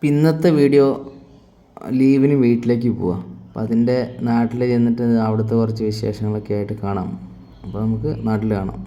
ഇന്നത്തെ വീഡിയോ ലീവിന് വീട്ടിലേക്ക് പോവാം. അപ്പം അതിൻ്റെ നാട്ടിൽ ചെന്നിട്ട് അവിടുത്തെ കുറച്ച് വിശേഷങ്ങളൊക്കെ ആയിട്ട് കാണാം. അപ്പോൾ നമുക്ക് നാട്ടിൽ കാണാം.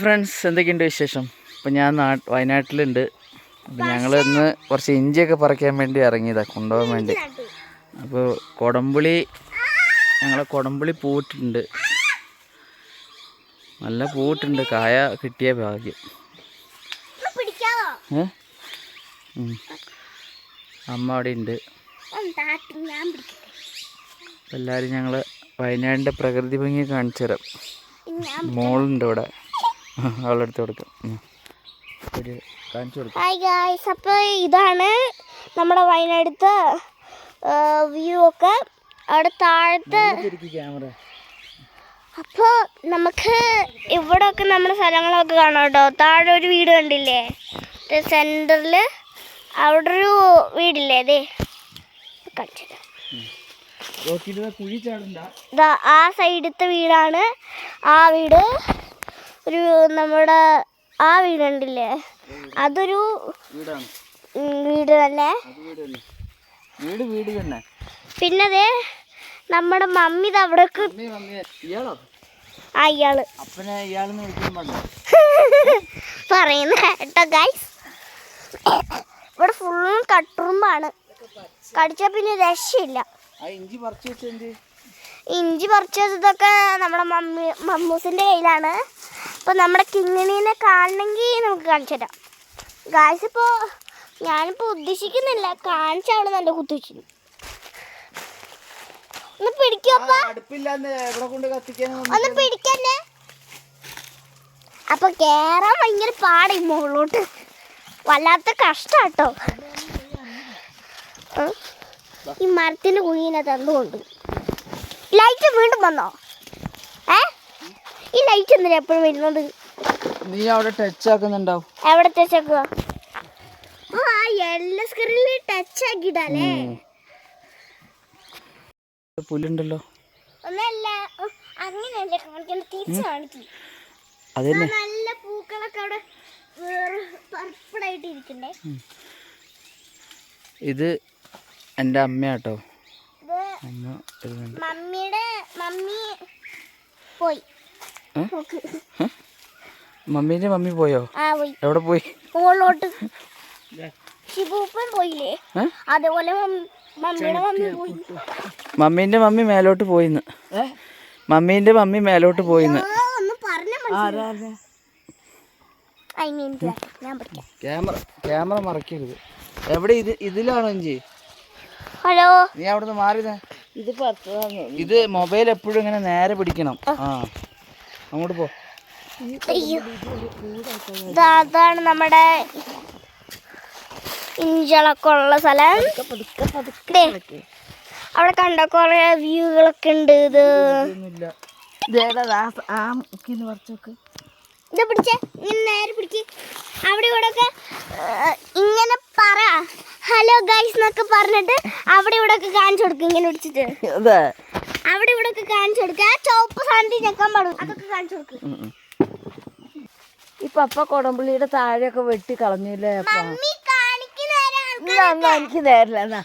ഫ്രണ്ട്സ്, എന്തൊക്കെയുണ്ട് വിശേഷം? അപ്പം ഞാൻ വയനാട്ടിലുണ്ട്. അപ്പം ഞങ്ങൾ ഇന്ന് കുറച്ച് ഇഞ്ചിയൊക്കെ പറിക്കാൻ വേണ്ടി ഇറങ്ങിയതാണ്, കൊണ്ടുപോകാൻ വേണ്ടി. അപ്പോൾ ഞങ്ങളെ കൊടമ്പുളി പൂവിട്ടുണ്ട്, നല്ല പൂവിട്ടുണ്ട്. കായ കിട്ടിയ ഭാഗ്യം. അമ്മ അവിടെ ഉണ്ട്. എല്ലാവരും ഞങ്ങൾ വയനാടിൻ്റെ പ്രകൃതി ഭംഗി കാണിച്ചു തരാം. മോളുണ്ട് ഇവിടെ, അവളെടുത്ത് കൊടുക്കാം, കാണിച്ചു കൊടുക്കാം. ഹായ് ഗായ്സ്, അപ്പോൾ ഇതാണ് നമ്മുടെ വയനാടത്തെ വ്യൂ ഒക്കെ. അവിടെ താഴത്ത് അപ്പോൾ നമുക്ക് ഇവിടെ ഒക്കെ നമ്മുടെ സ്ഥലങ്ങളൊക്കെ കാണാം കേട്ടോ. താഴെ ഒരു വീട് കണ്ടില്ലേ, സെൻറ്ററിൽ അവിടെ ഒരു വീടില്ലേ, അതെ കാണിച്ചു തരാം. ആ സൈഡത്തെ വീടാണ്. ആ വീട് ഒരു നമ്മുടെ ആ വീട് കണ്ടില്ലേ, അതൊരു വീട് തന്നെ. പിന്നെ അതെ നമ്മുടെ മമ്മി അവിടേക്ക് ഇയാള് പറയുന്ന കേട്ടോ ഗൈസ്. ഇവിടെ ഫുള്ളും കട്ടുറുമ്പാണ്, കടിച്ചാൽ പിന്നെ രക്ഷയില്ല. ഇഞ്ചി പറിച്ചതൊക്കെ നമ്മുടെ മമ്മൂസിൻ്റെ കയ്യിലാണ്. അപ്പോൾ നമ്മുടെ കിങ്ങിണീനെ കാണണമെങ്കിൽ നമുക്ക് കാണിച്ചു തരാം ഗായ്സ്. ഇപ്പോൾ ഞാനിപ്പോൾ ഉദ്ദേശിക്കുന്നില്ല, കാണിച്ച അവിടെ നല്ല കുത്തിച്ചു. ഒന്ന് പിടിക്കപ്പ, ഒന്ന് പിടിക്കന്നെ. അപ്പൊ കേറാൻ ഭയങ്കര പാടി മുകളിലോട്ട്, വല്ലാത്ത കഷ്ടാട്ടോ. ഈ മരത്തിന്റെ കുഴിനെ തന്നുകൊണ്ട് ലൈറ്റ് വീണ്ടും വന്നോ? ഈ ലൈറ്റ് എന്തിനാ എപ്പോഴും വരുന്നത്? നീ അവിടെ ടച്ച് ആക്കുന്നുണ്ടാവും. എവിടെ ടച്ച് ആക്കുക? ആ യെല്ലോ സ്ക്രീനിൽ ടച്ച് ആക്കിയിട്ടല്ലേ. പുല്ലുണ്ടല്ലോ. ഒന്നല്ല, അങ്ങനെയല്ലേ കാണിക്കണ്ട, തിരിച്ച് കാണിക്കും. നല്ല പൂക്കളൊക്കെ അവിടെ പർപ്പിളായിട്ട് ഇരിക്കണ്ടേ. ഇത് എൻ്റെ അമ്മയാട്ടോ. മമ്മീന്റെ മമ്മി പോയോ? എവിടെ പോയി? മുകളിലോട്ട്. ഷിബൂപ്പൻ പോയില്ലേ, അതേപോലെ മമ്മിയുടെ മമ്മി പോയി. മമ്മീന്റെ മമ്മി മേലോട്ട് പോയിന്ന്. മമ്മീന്റെ മമ്മി മേലോട്ട് പോയിന്ന്. ക്യാമറ മറക്കരുത്. എവിടെ ഇതിലാണോ ഇഞ്ചി? ഹലോ, നീ അവിടുന്ന് മാറിയതേ. ഇത് മൊബൈൽ എപ്പോഴും ഇങ്ങനെ നേരെ പിടിക്കണം. അങ്ങോട്ട് പോ. അതാണ് നമ്മുടെ ഇഞ്ചളൊക്കെ ഉള്ള സ്ഥലം. അവിടെ കണ്ട കൊറേ വ്യൂകളൊക്കെ ഉണ്ട്. ഇത് പിടിച്ചേ, ഇങ്ങനെ നേരെ പിടിക്ക്. അവിടെ ഇവിടെ ഒക്കെ ഇങ്ങനെ പറ ഹലോ ഗൈസ് എന്നൊക്കെ പറഞ്ഞിട്ട് അവിടെ ഇവിടെ ഒക്കെ കാണിച്ചു കൊടുക്കും. ഇങ്ങനെ പിടിച്ചിട്ട് അവിടെ ഇവിടെ ഒക്കെ കാണിച്ചു കൊടുക്കുക. ചുവപ്പ് സാധനത്തിൽ ഞെക്കാൻ പാടും, അതൊക്കെ കാണിച്ചു കൊടുക്കും. ഈ പപ്പ കൊടംപുള്ളിയുടെ താഴെയൊക്കെ വെട്ടി കളഞ്ഞില്ലേ അപ്പ? എന്നാ എനിക്ക് നേരില്ല. എന്നാ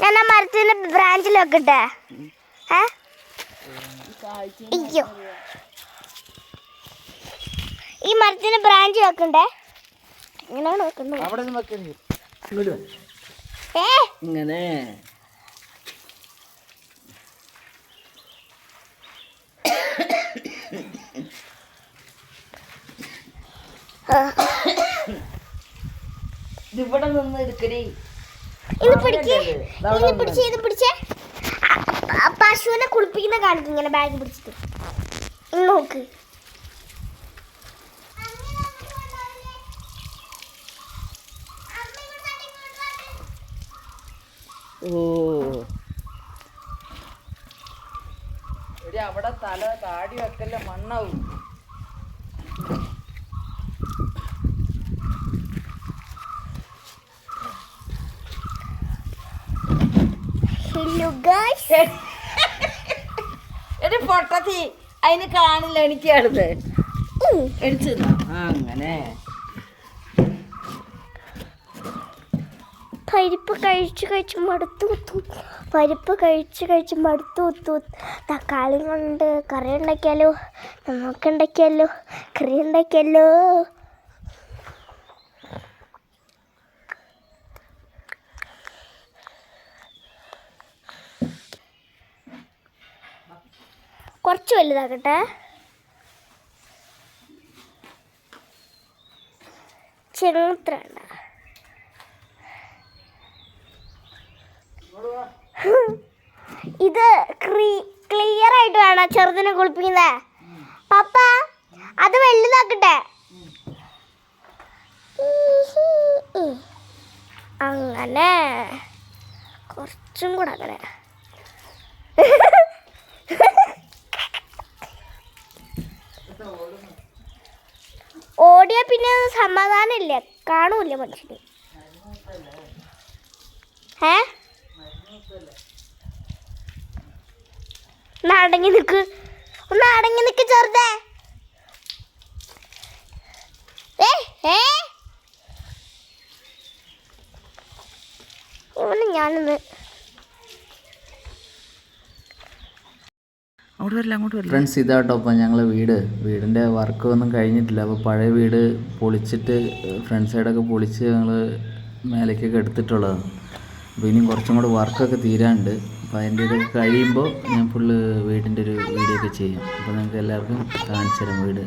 ഞാൻ ആ മരത്തിന്റെ ബ്രാഞ്ചിൽ വെക്കട്ടെ. അയ്യോ, ഈ മരത്തിന്റെ ബ്രാഞ്ച് വെക്കണ്ടേ? ഇങ്ങനെയാണ് വെക്കുന്നത്. അവിടെ നിന്ന് വെക്കരുത്, ഇങ്ങോട്ട് വേ. ഇങ്ങനെ ഇവിടെ നിന്ന് എടുക്കടി. ഇത് പിടിച്ചേ. ഇത് പിടിച്ചേ. പശുവിനെ കുളിപ്പിക്കുന്ന കാണിക്കും ഇങ്ങനെ ബാഗ് പിടിച്ചിട്ട്. ഇന്ന് നോക്ക്. ഓ, അവിടെ തല താടി വെക്കല്ല, മണ്ണാവും. Hello guys. എടി പൊട്ടത്തി, അതിന് കാണില്ല എനിക്ക് അടുത്ത് എടുത്തു. അങ്ങനെ പരിപ്പ് കഴിച്ച് മടുത്തു. പരിപ്പ് കഴിച്ച് മടുത്തു. തക്കാളി കൊണ്ട് കറി ഉണ്ടാക്കിയാലോ? നമുക്കുണ്ടാക്കിയാലോ? കറി ഉണ്ടാക്കിയാലോ? കുറച്ച് വലുതാക്കട്ടെ. ചെറുത്ര ഇത് ക്ലിയർ ആയിട്ട് വേണം ചെറുതിനെ കുളിപ്പിക്കുന്നേ. പപ്പ അത് വലുതാക്കട്ടെ. അങ്ങനെ കുറച്ചും കൂടെ അങ്ങനെ. ഓടിയാ പിന്നെ സമാധാനം ഇല്ല, കാണൂല മനുഷ്യന്. അടങ്ങി നിക്ക്, ഒന്ന് അടങ്ങി നിക്ക് ചെറുതേ. ഇവന് ഞാനൊന്ന് ഫ്രണ്ട്സ്, ഇതാട്ടോ അപ്പം ഞങ്ങൾ വീടിൻ്റെ വർക്ക് ഒന്നും കഴിഞ്ഞിട്ടില്ല. അപ്പോൾ പഴയ വീട് പൊളിച്ചിട്ട് ഫ്രണ്ട് സൈഡൊക്കെ പൊളിച്ച് ഞങ്ങൾ മേലേക്കൊക്കെ എടുത്തിട്ടുള്ളതാണ്. അപ്പോൾ ഇനിയും കുറച്ചും കൂടെ വർക്കൊക്കെ തീരാനുണ്ട്. അപ്പോൾ അതിൻ്റെ ഇതൊക്കെ കഴിയുമ്പോൾ ഞാൻ ഫുള്ള് വീടിൻ്റെ ഒരു വീഡിയോ ഒക്കെ ചെയ്യും. അപ്പോൾ നിങ്ങൾക്ക് എല്ലാവർക്കും കാണിച്ചു തരാം വീട്.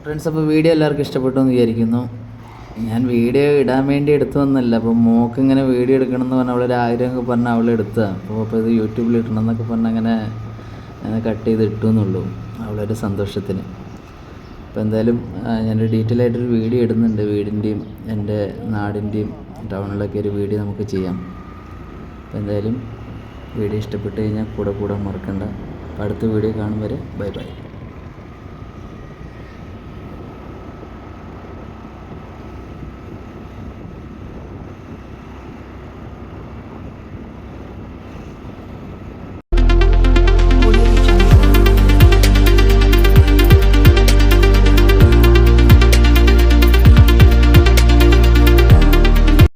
ഫ്രണ്ട്സ്, അപ്പോൾ വീഡിയോ എല്ലാവർക്കും ഇഷ്ടപ്പെട്ടു എന്ന് വിചാരിക്കുന്നു. ഞാൻ വീഡിയോ ഇടാൻ വേണ്ടി എടുത്തു വന്നല്ല. അപ്പോൾ മോൾക്ക് ഇങ്ങനെ വീഡിയോ എടുക്കണം എന്ന് പറഞ്ഞാൽ അവളൊരു ആഗ്രഹമൊക്കെ പറഞ്ഞാൽ അവൾ എടുത്തതാണ്. അപ്പോൾ ഇത് യൂട്യൂബിൽ ഇടണം എന്നൊക്കെ പറഞ്ഞാൽ അങ്ങനെ കട്ട് ചെയ്ത് ഇട്ടു എന്നുള്ളൂ, അവളൊരു സന്തോഷത്തിന്. അപ്പോൾ എന്തായാലും ഞാനൊരു ഡീറ്റെയിൽ ആയിട്ടൊരു വീഡിയോ ഇടുന്നുണ്ട്. വീടിൻ്റെയും എൻ്റെ നാടിൻ്റെയും ടൗണിലൊക്കെ ഒരു വീഡിയോ നമുക്ക് ചെയ്യാം. അപ്പോൾ എന്തായാലും വീഡിയോ ഇഷ്ടപ്പെട്ട് കഴിഞ്ഞാൽ കൂടെ മറക്കണ്ട. അടുത്ത വീഡിയോ കാണും വരെ ബൈ ബൈ.